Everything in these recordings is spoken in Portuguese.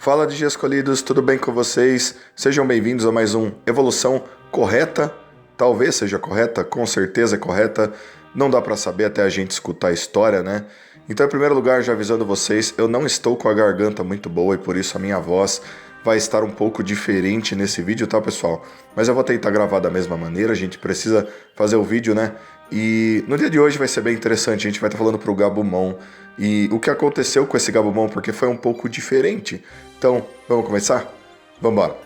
Fala de escolhidos, tudo bem com vocês? Sejam bem-vindos a mais um Evolução Correta. Talvez seja correta, com certeza é correta. Não dá pra saber até a gente escutar a história, né? Então, em primeiro lugar, já avisando vocês, eu não estou com a garganta muito boa e por isso a minha voz vai estar um pouco diferente nesse vídeo, tá, pessoal? Mas eu vou tentar gravar da mesma maneira, a gente precisa fazer o vídeo, né? E no dia de hoje vai ser bem interessante, a gente vai estar falando pro Gabumon e o que aconteceu com esse Gabumon, porque foi um pouco diferente. Então, vamos começar? Vamos embora.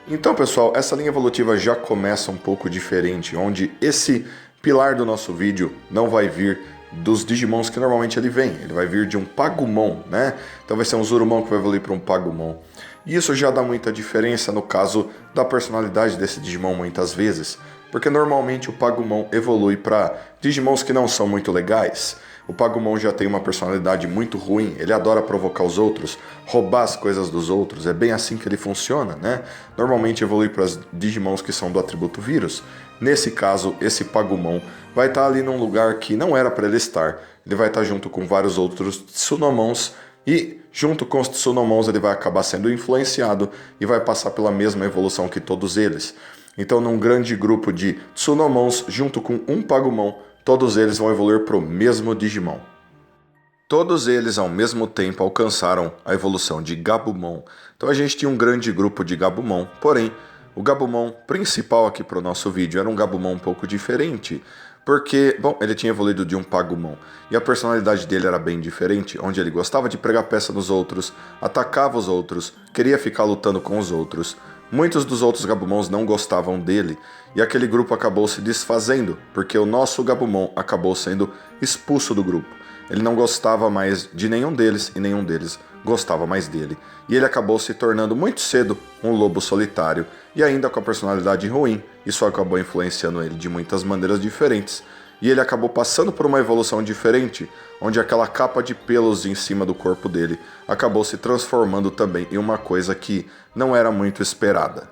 Então, pessoal, essa linha evolutiva já começa um pouco diferente, onde esse pilar do nosso vídeo não vai vir dos Digimons que normalmente ele vem, ele vai vir de um Pagumon, né? Então vai ser um Zurumon que vai evoluir para um Pagumon. E isso já dá muita diferença no caso da personalidade desse Digimon muitas vezes, porque normalmente o Pagumon evolui para Digimons que não são muito legais. O Pagumon já tem uma personalidade muito ruim, ele adora provocar os outros, roubar as coisas dos outros, é bem assim que ele funciona, né? Normalmente evolui para os Digimons que são do atributo vírus. Nesse caso, esse Pagumon vai estar ali num lugar que não era para ele estar. Ele vai estar junto com vários outros Tsunomons e junto com os Tsunomons ele vai acabar sendo influenciado e vai passar pela mesma evolução que todos eles. Então, num grande grupo de Tsunomons junto com um Pagumon, todos eles vão evoluir para o mesmo Digimon. Todos eles ao mesmo tempo alcançaram a evolução de Gabumon. Então a gente tinha um grande grupo de Gabumon, porém o Gabumon principal aqui para o nosso vídeo era um Gabumon um pouco diferente, porque, bom, ele tinha evoluído de um Pagumon e a personalidade dele era bem diferente, onde ele gostava de pregar peça nos outros, atacava os outros, queria ficar lutando com os outros. Muitos dos outros Gabumons não gostavam dele, e aquele grupo acabou se desfazendo, porque o nosso Gabumon acabou sendo expulso do grupo. Ele não gostava mais de nenhum deles, e nenhum deles gostava mais dele. E ele acabou se tornando muito cedo um lobo solitário, e ainda com a personalidade ruim, isso acabou influenciando ele de muitas maneiras diferentes. E ele acabou passando por uma evolução diferente, onde aquela capa de pelos em cima do corpo dele acabou se transformando também em uma coisa que não era muito esperada.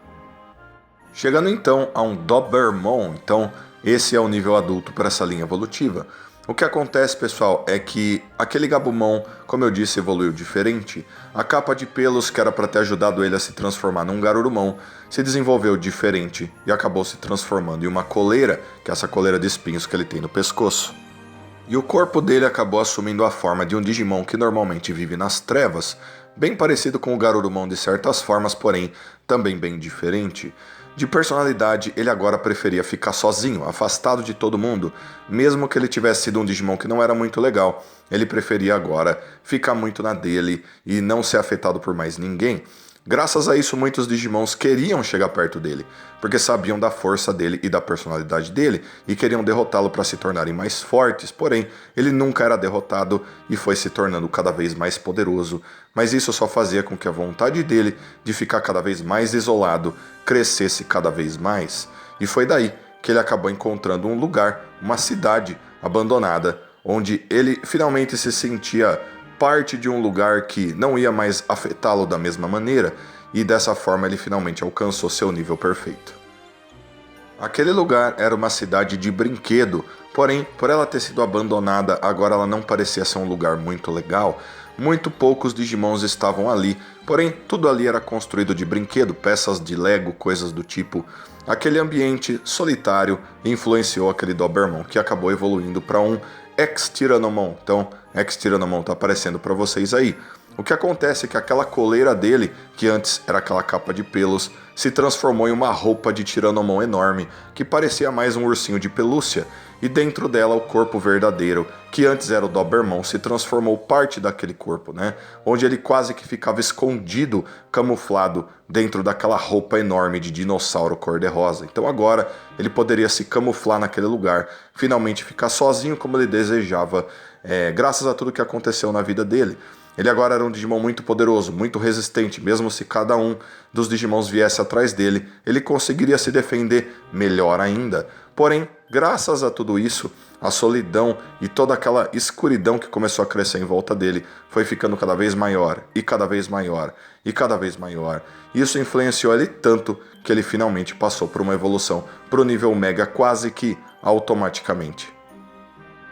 Chegando então a um Dobermon, então esse é o nível adulto para essa linha evolutiva. O que acontece, pessoal, é que aquele Gabumon, como eu disse, evoluiu diferente. A capa de pelos que era para ter ajudado ele a se transformar num Garurumon se desenvolveu diferente e acabou se transformando em uma coleira, que é essa coleira de espinhos que ele tem no pescoço. E o corpo dele acabou assumindo a forma de um Digimon que normalmente vive nas trevas, bem parecido com o Garurumon de certas formas, porém também bem diferente. De personalidade, ele agora preferia ficar sozinho, afastado de todo mundo. Mesmo que ele tivesse sido um Digimon que não era muito legal, ele preferia agora ficar muito na dele e não ser afetado por mais ninguém. Graças a isso, muitos Digimons queriam chegar perto dele, porque sabiam da força dele e da personalidade dele, e queriam derrotá-lo para se tornarem mais fortes, porém, ele nunca era derrotado e foi se tornando cada vez mais poderoso, mas isso só fazia com que a vontade dele de ficar cada vez mais isolado crescesse cada vez mais. E foi daí que ele acabou encontrando um lugar, uma cidade abandonada, onde ele finalmente se sentia parte de um lugar que não ia mais afetá-lo da mesma maneira, e dessa forma ele finalmente alcançou seu nível perfeito. Aquele lugar era uma cidade de brinquedo, porém, por ela ter sido abandonada, agora ela não parecia ser um lugar muito legal. Muito poucos Digimons estavam ali, porém tudo ali era construído de brinquedo, peças de Lego, coisas do tipo. Aquele ambiente solitário influenciou aquele Dobermon, que acabou evoluindo para um Ex-Tyrannomon. Então, Ex-Tyrannomon está aparecendo para vocês aí. O que acontece é que aquela coleira dele, que antes era aquela capa de pelos, se transformou em uma roupa de Tyrannomon enorme, que parecia mais um ursinho de pelúcia, e dentro dela o corpo verdadeiro, que antes era o Dobermon, se transformou parte daquele corpo, né? Onde ele quase que ficava escondido, camuflado, dentro daquela roupa enorme de dinossauro cor-de-rosa. Então agora ele poderia se camuflar naquele lugar, finalmente ficar sozinho como ele desejava, graças a tudo que aconteceu na vida dele. Ele agora era um Digimon muito poderoso, muito resistente, mesmo se cada um dos Digimons viesse atrás dele, ele conseguiria se defender melhor ainda. Porém, graças a tudo isso, a solidão e toda aquela escuridão que começou a crescer em volta dele foi ficando cada vez maior, e cada vez maior, e cada vez maior. Isso influenciou ele tanto que ele finalmente passou por uma evolução para o nível Mega quase que automaticamente.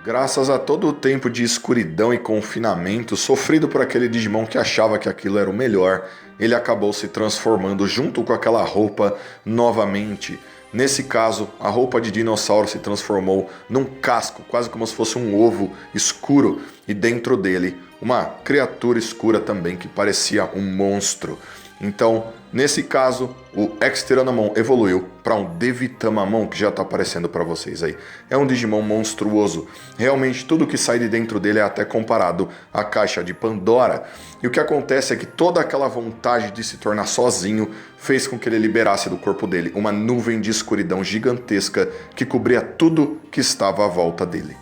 Graças a todo o tempo de escuridão e confinamento sofrido por aquele Digimon que achava que aquilo era o melhor, ele acabou se transformando junto com aquela roupa novamente. Nesse caso, a roupa de dinossauro se transformou num casco, quase como se fosse um ovo escuro, e dentro dele uma criatura escura também que parecia um monstro. Então, nesse caso, o Exteranamon evoluiu para um Devitamamon, que já está aparecendo para vocês aí. É um Digimon monstruoso. Realmente, tudo que sai de dentro dele é até comparado à caixa de Pandora. E o que acontece é que toda aquela vontade de se tornar sozinho fez com que ele liberasse do corpo dele uma nuvem de escuridão gigantesca que cobria tudo que estava à volta dele.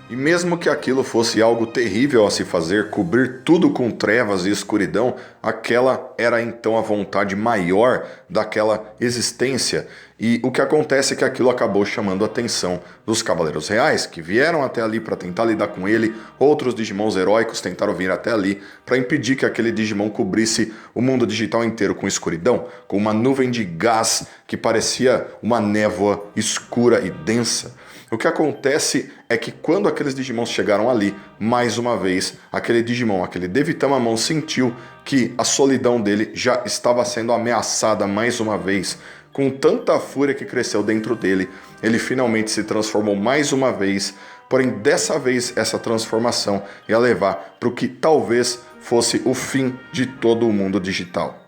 E mesmo que aquilo fosse algo terrível a se fazer, cobrir tudo com trevas e escuridão, aquela era então a vontade maior daquela existência. E o que acontece é que aquilo acabou chamando a atenção dos Cavaleiros Reais, que vieram até ali para tentar lidar com ele. Outros Digimons heróicos tentaram vir até ali para impedir que aquele Digimon cobrisse o mundo digital inteiro com escuridão, com uma nuvem de gás que parecia uma névoa escura e densa. O que acontece é que quando aqueles Digimons chegaram ali, mais uma vez, aquele Digimon, aquele Devitamamon sentiu que a solidão dele já estava sendo ameaçada mais uma vez. Com tanta fúria que cresceu dentro dele, ele finalmente se transformou mais uma vez, porém dessa vez essa transformação ia levar para o que talvez fosse o fim de todo o mundo digital.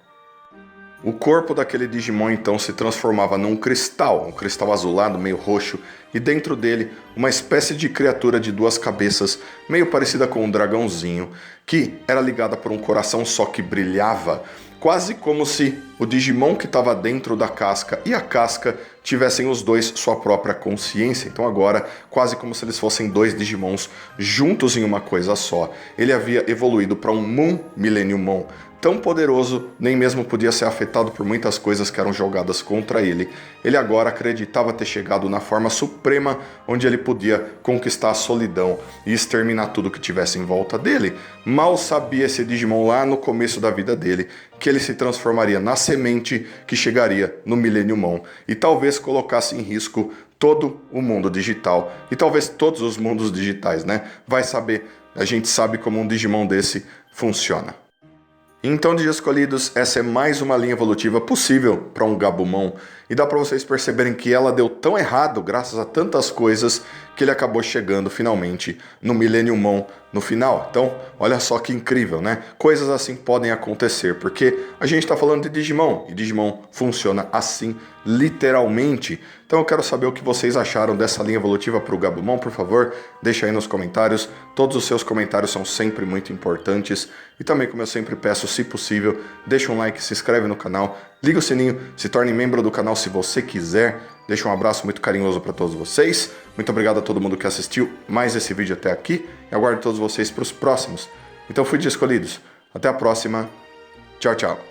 O corpo daquele Digimon então se transformava num cristal, um cristal azulado, meio roxo, e dentro dele uma espécie de criatura de duas cabeças, meio parecida com um dragãozinho, que era ligada por um coração só que brilhava, quase como se o Digimon que estava dentro da casca e a casca tivessem os dois sua própria consciência. Então agora, quase como se eles fossem dois Digimons juntos em uma coisa só. Ele havia evoluído para um Moon Millenniummon, tão poderoso, nem mesmo podia ser afetado por muitas coisas que eram jogadas contra ele. Ele agora acreditava ter chegado na forma suprema, onde ele podia conquistar a solidão e exterminar tudo que tivesse em volta dele. Mal sabia esse Digimon lá no começo da vida dele, que ele se transformaria na semente que chegaria no Millenniummon, e talvez colocasse em risco todo o mundo digital, e talvez todos os mundos digitais, né? Vai saber, a gente sabe como um Digimon desse funciona. Então, de escolhidos, essa é mais uma linha evolutiva possível para um Gabumon, e dá para vocês perceberem que ela deu tão errado graças a tantas coisas que ele acabou chegando finalmente no Millenniummon no final. Então, olha só que incrível, né? Coisas assim podem acontecer, porque a gente está falando de Digimon, e Digimon funciona assim, literalmente. Então eu quero saber o que vocês acharam dessa linha evolutiva para o Gabumon, por favor, deixa aí nos comentários. Todos os seus comentários são sempre muito importantes. E também, como eu sempre peço, se possível, deixa um like, se inscreve no canal, liga o sininho, se torne membro do canal se você quiser. Deixa um abraço muito carinhoso para todos vocês. Muito obrigado a todo mundo que assistiu mais esse vídeo até aqui. E aguardo todos vocês para os próximos. Então fui de escolhidos. Até a próxima. Tchau, tchau.